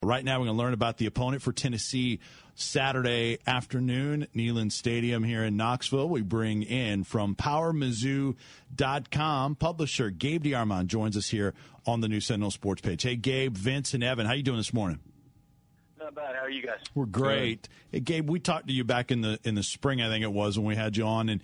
Right now, we're going to learn about the opponent for Tennessee Saturday afternoon, Neyland Stadium here in Knoxville. We bring in from PowerMizzou.com publisher Gabe DeArmond joins us here on the new Sentinel Sports page. Hey, Gabe, Vince, and Evan, how you doing this morning? Not bad. How are you guys? We're great. Hey, Gabe, we talked to you back in the spring, I think it was, when we had you on, and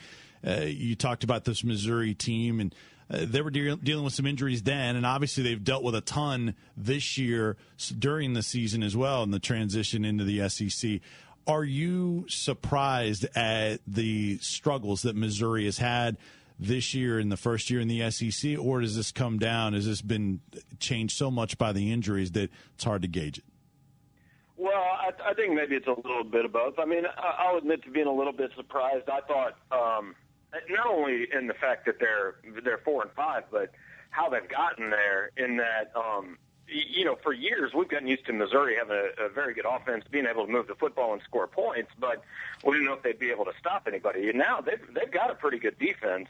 you talked about this Missouri team, and they were dealing with some injuries then, and obviously they've dealt with a ton this year during the season as well in the transition into the SEC. Are you surprised at the struggles that Missouri has had this year in the first year in the SEC, or does this come down? Has this been changed so much by the injuries that it's hard to gauge it? Well, I think maybe it's a little bit of both. I mean, I'll admit to being a little bit surprised. I thought not only in the fact that they're 4-5, but how they've gotten there. In that, for years we've gotten used to Missouri having a very good offense, being able to move the football and score points, but we didn't know if they'd be able to stop anybody. And now they've got a pretty good defense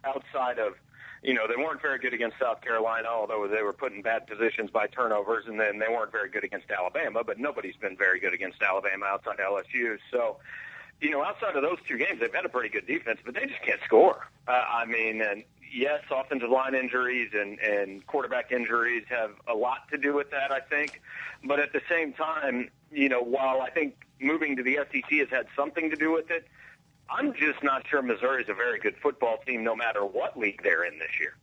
outside of. They weren't very good against South Carolina, although they were put in bad positions by turnovers, and then they weren't very good against Alabama, but nobody's been very good against Alabama outside LSU. So, outside of those two games, they've had a pretty good defense, but they just can't score. And yes, offensive line injuries and quarterback injuries have a lot to do with that, I think. But at the same time, while I think moving to the SEC has had something to do with it, I'm just not sure Missouri is a very good football team no matter what league they're in this year.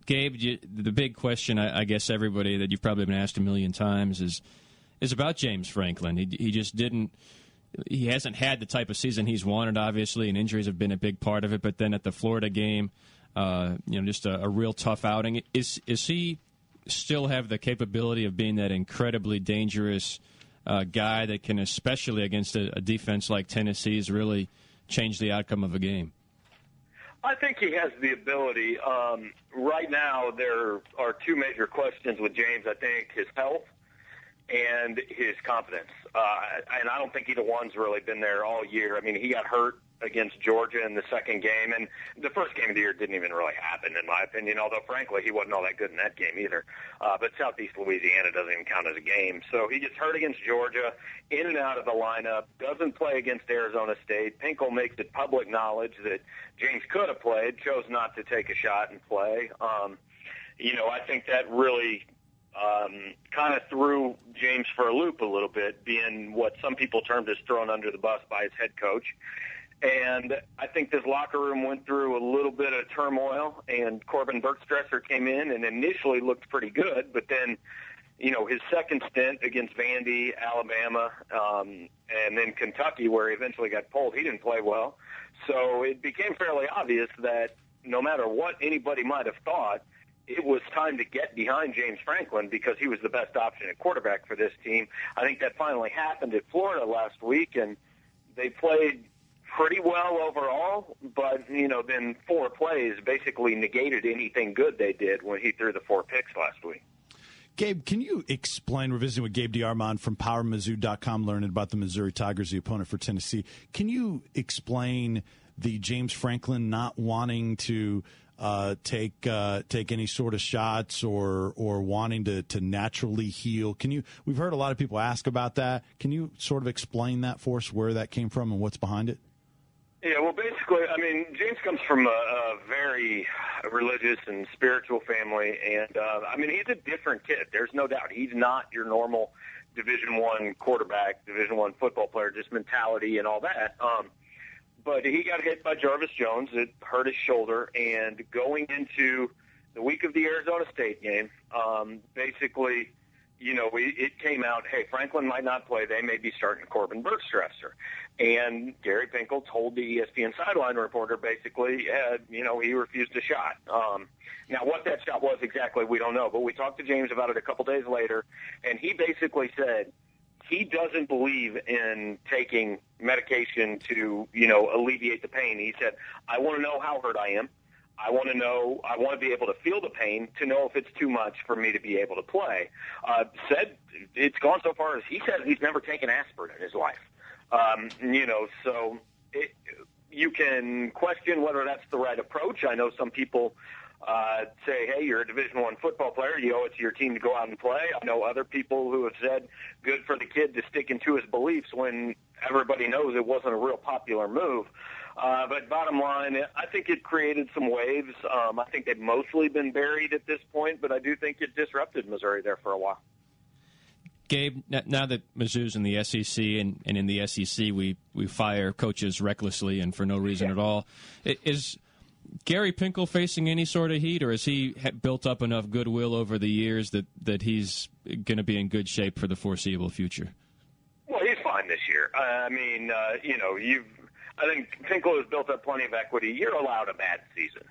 Gabe, the big question, I guess everybody that you've probably been asked a million times is about James Franklin. He just didn't – he hasn't had the type of season he's wanted, obviously, and injuries have been a big part of it. But then at the Florida game, just a real tough outing. Is he still have the capability of being that incredibly dangerous guy that can, especially against a defense like Tennessee's, really change the outcome of a game? I think he has the ability. Right now, there are two major questions with James. I think his health and his confidence. And I don't think either one's really been there all year. I mean, he got hurt against Georgia in the second game, and the first game of the year didn't even really happen, in my opinion, although, frankly, he wasn't all that good in that game either. But Southeast Louisiana doesn't even count as a game. So he gets hurt against Georgia, in and out of the lineup, doesn't play against Arizona State. Pinkel makes it public knowledge that James could have played, chose not to take a shot and play. I think that really kind of threw James for a loop a little bit, being what some people termed as thrown under the bus by his head coach. And I think this locker room went through a little bit of turmoil, and Corbin Bergstresser came in and initially looked pretty good, but then, his second stint against Vandy, Alabama, and then Kentucky, where he eventually got pulled, he didn't play well. So it became fairly obvious that no matter what anybody might have thought, it was time to get behind James Franklin because he was the best option at quarterback for this team. I think that finally happened at Florida last week, and they played pretty well overall, but, then 4 plays basically negated anything good they did when he threw the 4 picks last week. Gabe, can you explain, we're visiting with Gabe DeArmond from PowerMizzou.com, learning about the Missouri Tigers, the opponent for Tennessee. Can you explain the James Franklin not wanting to take any sort of shots or wanting to naturally heal? We've heard a lot of people ask about that. Can you sort of explain that for us, where that came from and what's behind it? Yeah, well, basically, James comes from a very religious and spiritual family, and, he's a different kid. There's no doubt. He's not your normal Division I quarterback, Division I football player, just mentality and all that. But he got hit by Jarvis Jones. It hurt his shoulder, and going into the week of the Arizona State game, basically, it came out, hey, Franklin might not play. They may be starting Corbin Bergstresser. And Gary Pinkel told the ESPN sideline reporter basically, he refused a shot. Now, what that shot was exactly, we don't know. But we talked to James about it a couple days later, and he basically said he doesn't believe in taking medication to, alleviate the pain. He said, I want to know how hurt I am. I want to be able to feel the pain to know if it's too much for me to be able to play. Said it's gone so far as he said he's never taken aspirin in his life. So you can question whether that's the right approach. I know some people say, hey, you're a Division I football player. You owe it to your team to go out and play. I know other people who have said good for the kid to stick into his beliefs when everybody knows it wasn't a real popular move. But bottom line, I think it created some waves. I think they've mostly been buried at this point, but I do think it disrupted Missouri there for a while. Gabe, now that Mizzou's in the SEC and in the SEC, we fire coaches recklessly and for no reason at all. Is Gary Pinkel facing any sort of heat, or has he built up enough goodwill over the years that he's going to be in good shape for the foreseeable future? Well, he's fine this year. I think Pinkel has built up plenty of equity. You're allowed a bad season.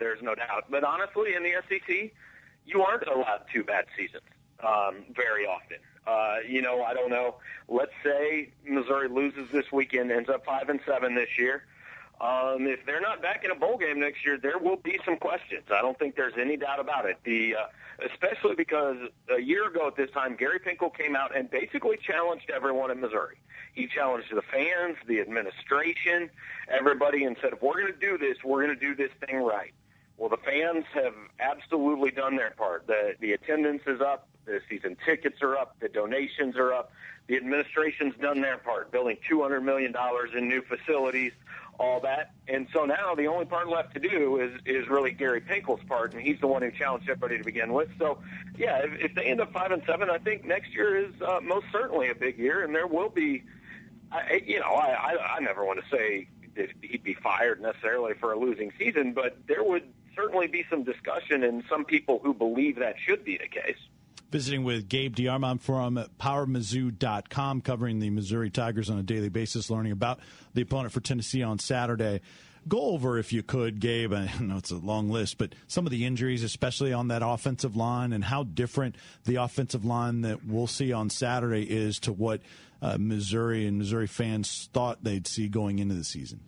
There's no doubt. But honestly, in the SEC, you aren't allowed two bad seasons very often. I don't know. Let's say Missouri loses this weekend, ends up 5-7 this year. If they're not back in a bowl game next year, there will be some questions. I don't think there's any doubt about it. Especially because a year ago at this time, Gary Pinkel came out and basically challenged everyone in Missouri. He challenged the fans, the administration, everybody, and said, if we're going to do this, we're going to do this thing right. Well, the fans have absolutely done their part. The attendance is up. The season tickets are up. The donations are up. The administration's done their part, building $200 million in new facilities, all that. And so now the only part left to do is really Gary Pinkel's part, and he's the one who challenged everybody to begin with. So, yeah, if they end up 5-7, I think next year is most certainly a big year, and there will be I never want to say that he'd be fired necessarily for a losing season, but there would certainly be some discussion and some people who believe that should be the case. Visiting with Gabe DeArmond from PowerMizzou.com, covering the Missouri Tigers on a daily basis, learning about the opponent for Tennessee on Saturday. Go over, if you could, Gabe, I know it's a long list, but some of the injuries, especially on that offensive line, and how different the offensive line that we'll see on Saturday is to what Missouri and Missouri fans thought they'd see going into the season.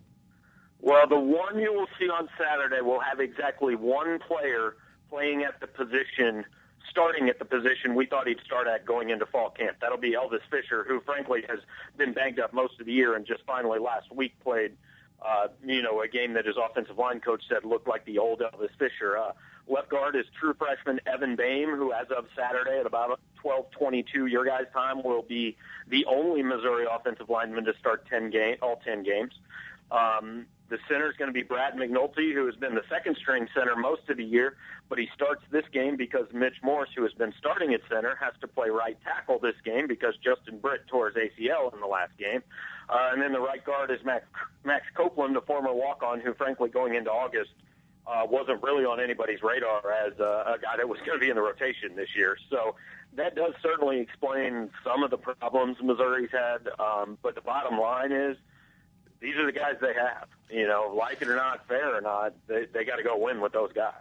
Well, the one you will see on Saturday will have exactly one player playing at the position, starting at the position we thought he'd start at going into fall camp. That'll be Elvis Fisher, who frankly has been banged up most of the year and just finally last week played a game that his offensive line coach said looked like the old Elvis Fisher. Left guard is true freshman Evan Boehm, who as of Saturday at about 12:22 your guys' time will be the only Missouri offensive lineman to start all 10 games. The center is going to be Brad McNulty, who has been the second-string center most of the year, but he starts this game because Mitch Morse, who has been starting at center, has to play right tackle this game because Justin Britt tore his ACL in the last game. And then the right guard is Max Copeland, a former walk-on, who, frankly, going into August wasn't really on anybody's radar as a guy that was going to be in the rotation this year. So that does certainly explain some of the problems Missouri's had. But the bottom line is these are the guys they have. Like it or not, fair or not, they got to go win with those guys.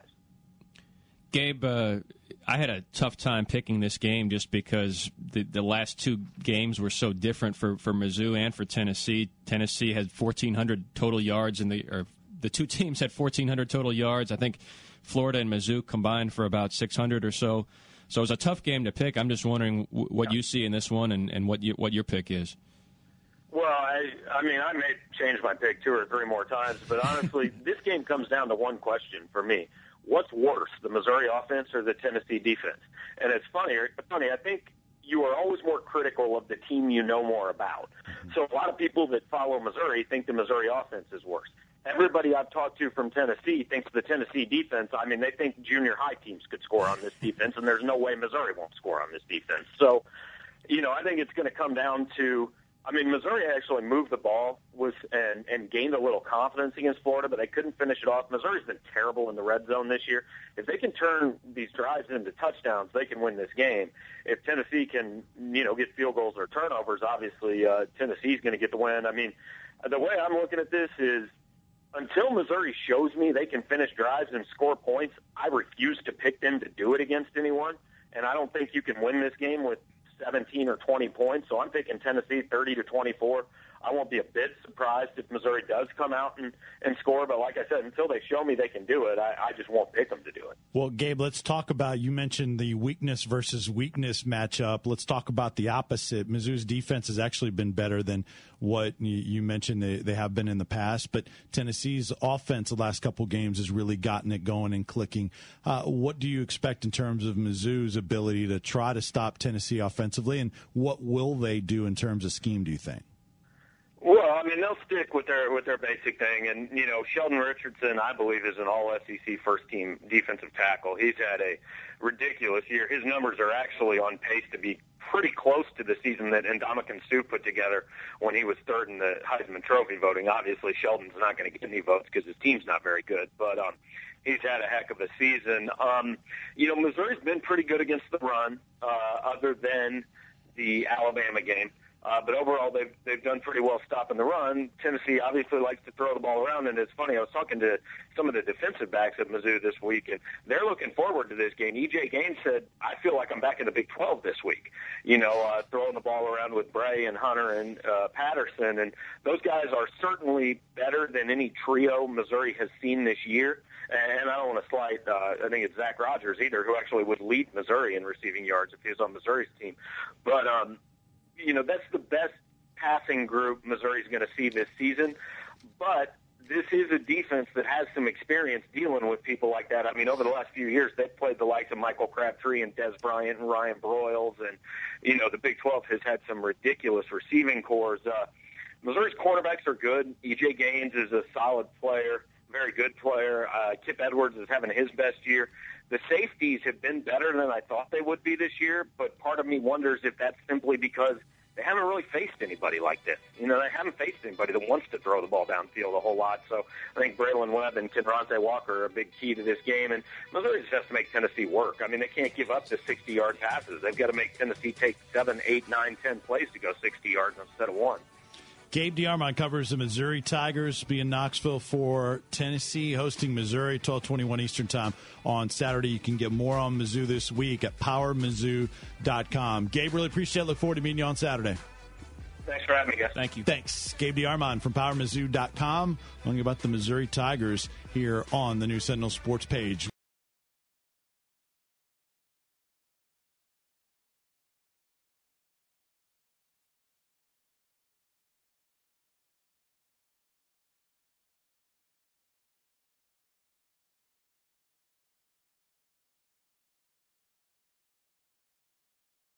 Gabe, I had a tough time picking this game just because the last two games were so different for Mizzou and for Tennessee. Tennessee had 1,400 total yards, the two teams had 1,400 total yards. I think Florida and Mizzou combined for about 600 or so. So it was a tough game to pick. I'm just wondering what you see in this one and what your pick is. Well, I may change my pick 2 or 3 more times, but honestly, this game comes down to one question for me. What's worse, the Missouri offense or the Tennessee defense? And it's funny, I think you are always more critical of the team you know more about. So a lot of people that follow Missouri think the Missouri offense is worse. Everybody I've talked to from Tennessee thinks the Tennessee defense, they think junior high teams could score on this defense, and there's no way Missouri won't score on this defense. So, I think it's going to come down to, Missouri actually moved the ball and gained a little confidence against Florida, but they couldn't finish it off. Missouri's been terrible in the red zone this year. If they can turn these drives into touchdowns, they can win this game. If Tennessee can, get field goals or turnovers, obviously Tennessee's going to get the win. The way I'm looking at this is until Missouri shows me they can finish drives and score points, I refuse to pick them to do it against anyone, and I don't think you can win this game with 17 or 20 points, so I'm picking Tennessee 30-24. I won't be a bit surprised if Missouri does come out and score. But like I said, until they show me they can do it, I just won't pick them to do it. Well, Gabe, let's talk about, you mentioned the weakness versus weakness matchup. Let's talk about the opposite. Mizzou's defense has actually been better than what you mentioned they have been in the past. But Tennessee's offense the last couple games has really gotten it going and clicking. What do you expect in terms of Mizzou's ability to try to stop Tennessee offensively, and what will they do in terms of scheme, do you think? Well, I mean, they'll stick with their basic thing. And, you know, Sheldon Richardson, I believe, is an all-SEC first-team defensive tackle. He's had a ridiculous year. His numbers are actually on pace to be pretty close to the season that Ndamukong Suh put together when he was third in the Heisman Trophy voting. Obviously, Sheldon's not going to get any votes because his team's not very good. But he's had a heck of a season. You know, Missouri's been pretty good against the run, other than the Alabama game. But overall, they've done pretty well stopping the run. Tennessee obviously likes to throw the ball around, and it's funny. I was talking to some of the defensive backs at Mizzou this week, and they're looking forward to this game. E.J. Gaines said, "I feel like I'm back in the Big 12 this week." You know, throwing the ball around with Bray and Hunter and Patterson, and those guys are certainly better than any trio Missouri has seen this year. And I don't want to slight, I think it's Zach Rogers either, who actually would lead Missouri in receiving yards if he was on Missouri's team. But you know, that's the best passing group Missouri's going to see this season. But this is a defense that has some experience dealing with people like that. I mean, over the last few years, they've played the likes of Michael Crabtree and Des Bryant and Ryan Broyles. And, you know, the Big 12 has had some ridiculous receiving cores. Missouri's cornerbacks are good. E.J. Gaines is a solid player, very good player. Kip Edwards is having his best year. The safeties have been better than I thought they would be this year, but part of me wonders if that's simply because they haven't really faced anybody like this. You know, they haven't faced anybody that wants to throw the ball downfield a whole lot. So I think Braylon Webb and Kenronte Walker are a big key to this game, and Missouri just has to make Tennessee work. I mean, they can't give up the 60-yard passes. They've got to make Tennessee take 7, 8, 9, 10 plays to go 60 yards instead of 1. Gabe DeArmond covers the Missouri Tigers. Be in Knoxville for Tennessee, hosting Missouri, 12:21 Eastern Time on Saturday. You can get more on Mizzou this week at powermizzou.com. Gabe, really appreciate it. Look forward to meeting you on Saturday. Thanks for having me, guys. Thank you. Thanks. Gabe DeArmond from powermizzou.com, learning about the Missouri Tigers here on the new Sentinel Sports page.